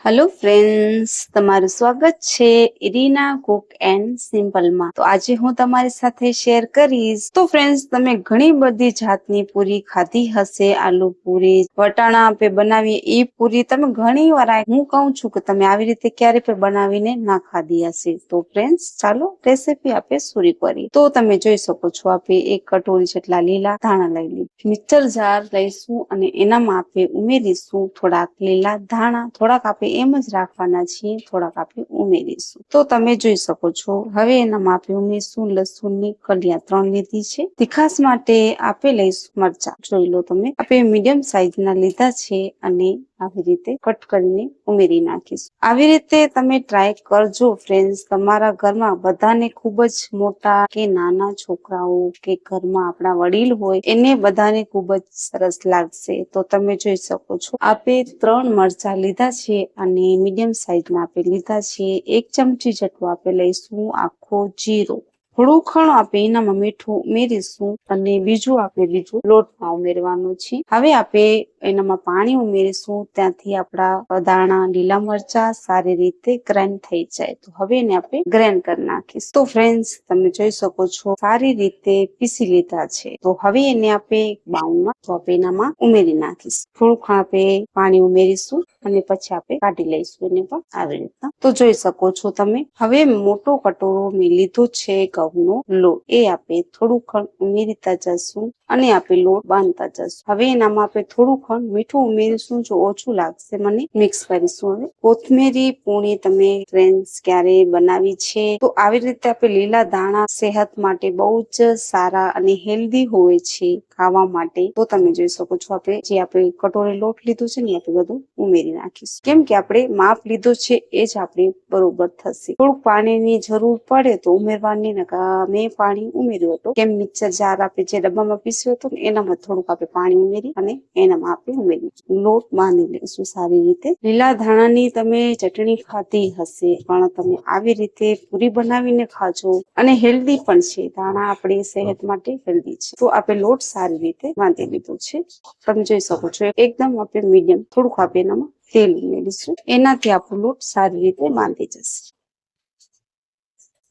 Hello friends, તમારું સ્વાગત છે ઇરીના કુક એન્ડ સિમ્પલ માં। તો આજે હું તમારી સાથે શેર કરીશ। તો ફ્રેન્ડ્સ, તમે ઘણી બધી જાતની પૂરી ખાધી હશે। આલુ પૂરી, વટાણા આપે બનાવીએ એ પૂરી તમે ઘણી વાર હું કહું છું કે તમે આવી રીતે ક્યારે પણ બનાવીને ના ખાધી હશે। તો ફ્રેન્ડ્સ, ચાલો રેસીપી આપે શરૂ કરીએ। તો તમે જોઈ શકો છો, આપે એક કટોરી જેટલા લીલા ધાણા લઈ લીધા, મિક્સર જાર લઈશું અને એનામાં આપે ઉમેરીશું થોડાક લીલા ધાણા, થોડાક આપે એમ જ રાખવાના છીએ, થોડાક આપણે ઉમેરીશું। તો તમે જોઈ શકો છો, હવે એનામાં આપણે ઉમેરીશું લસણની કલિયા 3 લીધી છે। તીખાસ માટે આપે લઈશું મરચા, જોઈ લો તમે, આપણે મીડિયમ સાઈઝ ના લીધા છે અને આવી રીતે કટ કરીને ઉમેરી નાખીશું। આવી રીતે તમે ટ્રાય કરજો ફ્રેન્ડ્સ। તમારા ઘરમાં બધાને ખૂબ જ મોટા કે નાના છોકરાઓ કે ઘરમાં આપણા વડીલ હોય એને બધાને ખૂબ જ સરસ લાગશે। તો તમે જોઈ શકો છો, આપે 3 મરચા લીધા છે અને મીડિયમ સાઈઝ ના આપે લીધા છે। 1 ચમચી જેટલું આપે લઈશું આખો જીરો, થોડું ખણ આપે એનામાં મીઠું ઉમેરીશું અને બીજું લોટમાં ઉમેરવાનું છે। હવે આપે એનામાં પાણી ઉમેરીશું, ત્યાંથી આપણા દાણા લીલા મરચા સારી રીતે ગ્રાઇન્ડ થઈ જાય। તો હવે એને આપણે ગ્રાઇન્ડ કરી નાખીશું। તો ફ્રેન્ડ્સ, તમે જોઈ શકો છો, સારી રીતે પીસી લીધા છે। તો હવે એને આપણે બાઉલમાં એનામાં ઉમેરી નાખીશું। થોડુંક આપે પાણી ઉમેરીશું અને પછી આપણે કાઢી લઈશું એને પણ આવી રીતના। તો જોઈ શકો છો તમે, હવે મોટો કટોરો મેં લીધો છે ઘઉંનો લોટ, એ આપણે થોડું ખણ ઉમેરતા જશું અને આપણે લોટ બાંધતા જશું। હવે એનામાં આપણે થોડું ખણ મીઠું ઉમેરીશું, જો ઓછું લાગશે મને મિક્સ કરીશું। હવે કોથમીરી પૂણી તમે ફ્રેન્ડ્સ ક્યારે બનાવી છે તો આવી રીતે આપણે લીલા દાણા સેહત માટે બહુ જ સારા અને હેલ્ધી હોય છે ખાવા માટે। તો તમે જોઈ શકો છો, આપણે કટોરી લોટ લીધું છે ને આપણે બધું ઉમેરી નાખીશું, કેમ કે આપણે માપ લીધો છે એ જ આપણે બરોબર થશે। થોડુંક પાણીની જરૂર પડે તો ઉમેરવાની, મેં પાણી ઉમેર્યું હતું, કેમ મિક્સર જાર આપણે જે ડબ્બામાં પીસ્યો હતો ને એનામાં થોડુંક આપણે પાણી ઉમેરી અને એનામાં આપણે ઉમેરી લોટ બાંધી લઈશું સારી રીતે। લીલા ધાણાની તમે ચટણી ખાધી હશે, પણ તમે આવી રીતે પૂરી બનાવીને ખાજો અને હેલ્ધી પણ છે। ધાણા આપણી સેહત માટે હેલ્ધી છે। તો આપણે લોટ સારી રીતે બાંધી લીધો છે, તમે જોઈ શકો છો। એકદમ આપણે મીડિયમ, થોડુંક આપણે એનામાં તેલ ઉમેરીશું, એનાથી આપણો લોટ સારી રીતે બાંધી જશે।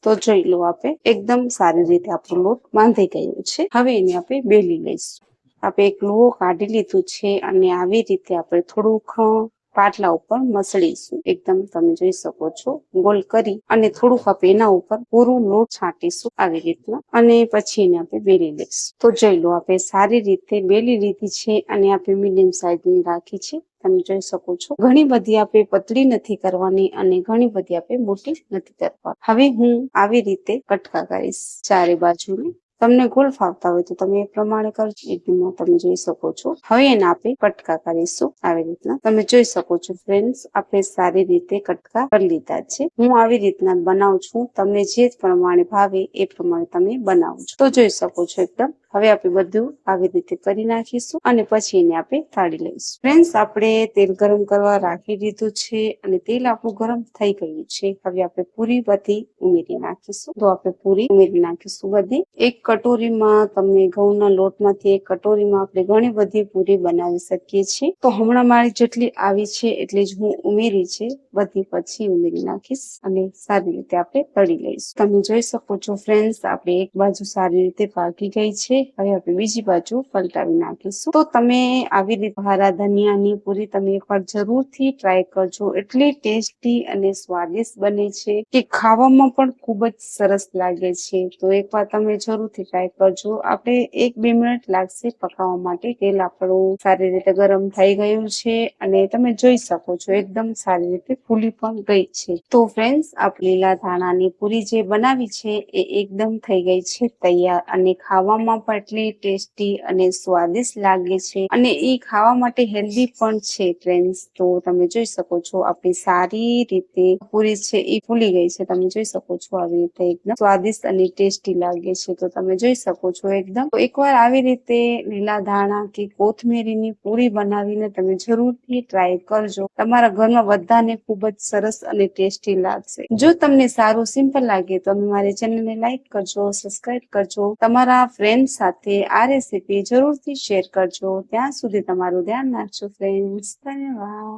તો જોઈ લો, આપણે એકદમ સારી રીતે આપણો લોટ બાંધી ગયો છે। હવે એને આપણે બેલી લઈશું। આપણે એક લોહો કાઢી લીધું છે અને આવી રીતે આપણે થોડુંક પાટલા ઉપર મસળીશું, એકદમ તમે જોઈ શકો છો, ગોલ કરી અને થોડુંક આપણે એના ઉપર પૂરું લોટ છાંટીશું આવી રીતના અને પછી એને આપણે બેલી લઈશું। તો જોઈ લો, આપણે સારી રીતે બેલી લીધી છે અને આપણે મીડિયમ સાઈઝની રાખી છે। તમે જોઈ શકો છો, ઘણી બધી આપણે પતળી નથી કરવાની અને ઘણી બધી આપણે મોટી નથી કરવાની। હવે હું આવી રીતે કટકા કરીશ ચારે બાજુને। તમને ગોળ ફાવતા હોય તો તમે એ પ્રમાણે કરજો, એકદમ તમે જોઈ શકો છો। હવે એને આપણે કટકા કરીશું આવી રીતના। તમે જોઈ શકો છો ફ્રેન્ડ્સ, આપણે સારી રીતે કટકા કરી લીધા છે। હું આવી રીતના બનાવું છું, તમને જે પ્રમાણે ભાવે એ પ્રમાણે તમે બનાવજો। તો જોઈ શકો છો એકદમ। હવે આપણે બધું આવી રીતે કરી નાખીશું અને પછી એને આપણે કાઢી લઈશું। ફ્રેન્ડ્સ, આપણે તેલ ગરમ કરવા રાખી દીધું છે અને તેલ આપણું ગરમ થઈ ગયું છે। હવે આપણે પૂરી બધી ઉમેરી નાખીશું। તો આપણે પૂરી ઉમેરી નાખીશું બધી। એક કટોરીમાં તમે ઘઉંના લોટમાંથી એક કટોરીમાં આપણે ઘણી બધી પૂરી બનાવી શકીએ છીએ। તો હમણાં મારી જેટલી આવી છે એટલી જ હું ઉમેરી છે, બધી પછી ઉમેરી નાખીશ અને સારી રીતે આપણે તળી લઈશું। તમે જોઈ શકો છો ફ્રેન્ડ્સ, આપણે એક બાજુ સારી રીતે પાકી ગઈ છે। હવે આપણે બીજી બાજુ પલટાવી નાખીશું। તો તમે આવી રીતે હરા ધનિયાની પૂરી તમે એકવાર જરૂરથી ટ્રાય કરજો, એટલી ટેસ્ટી અને સ્વાદિષ્ટ બને છે કે ખાવામાં પણ ખૂબ જ સરસ લાગે છે। તો એકવાર તમે જરૂરથી ટ્રાય કરજો। આપણે 1-2 મિનિટ લાગશે પકાવવા માટે। તેલ આપણું સારી રીતે ગરમ થઈ ગયું છે અને તમે જોઈ શકો છો એકદમ સારી રીતે ફૂલી પણ ગઈ છે। તો ફ્રેન્ડ્સ, આપણે લીલા ધાણાની પૂરી જે બનાવી છે એ એકદમ થઈ ગઈ છે તૈયાર અને ખાવામાં પણ એટલી ટેસ્ટી અને સ્વાદિષ્ટ લાગે છે અને એ ખાવા માટે હેલ્ધી પણ છે ફ્રેન્ડ્સ। તો તમે જોઈ શકો છો, આપણી સારી રીતે પૂરી છે એ ફૂલી ગઈ છે, તમે જોઈ શકો છો। આવી રીતે એકદમ સ્વાદિષ્ટ અને ટેસ્ટી લાગે છે, તો તમે જોઈ શકો છો એકદમ। તો એકવાર આવી રીતે લીલા ધાણા કે કોથમીરીની પૂરી બનાવીને તમે જરૂરથી ટ્રાય કરજો, તમારા ઘરમાં બધાને ખૂબ જ સરસ અને ટેસ્ટી લાગશે। જો તમને સારું સિમ્પલ લાગે તો મારી ચેનલને લાઈક કરજો, સબસ્ક્રાઇબ કરજો, તમારા ફ્રેન્ડ સાથે આ રેસીપી જરૂરથી શેર કરજો। ત્યાં સુધી તમારું ધ્યાન રાખજો ફ્રેન્ડ્સ, ધન્યવાદ।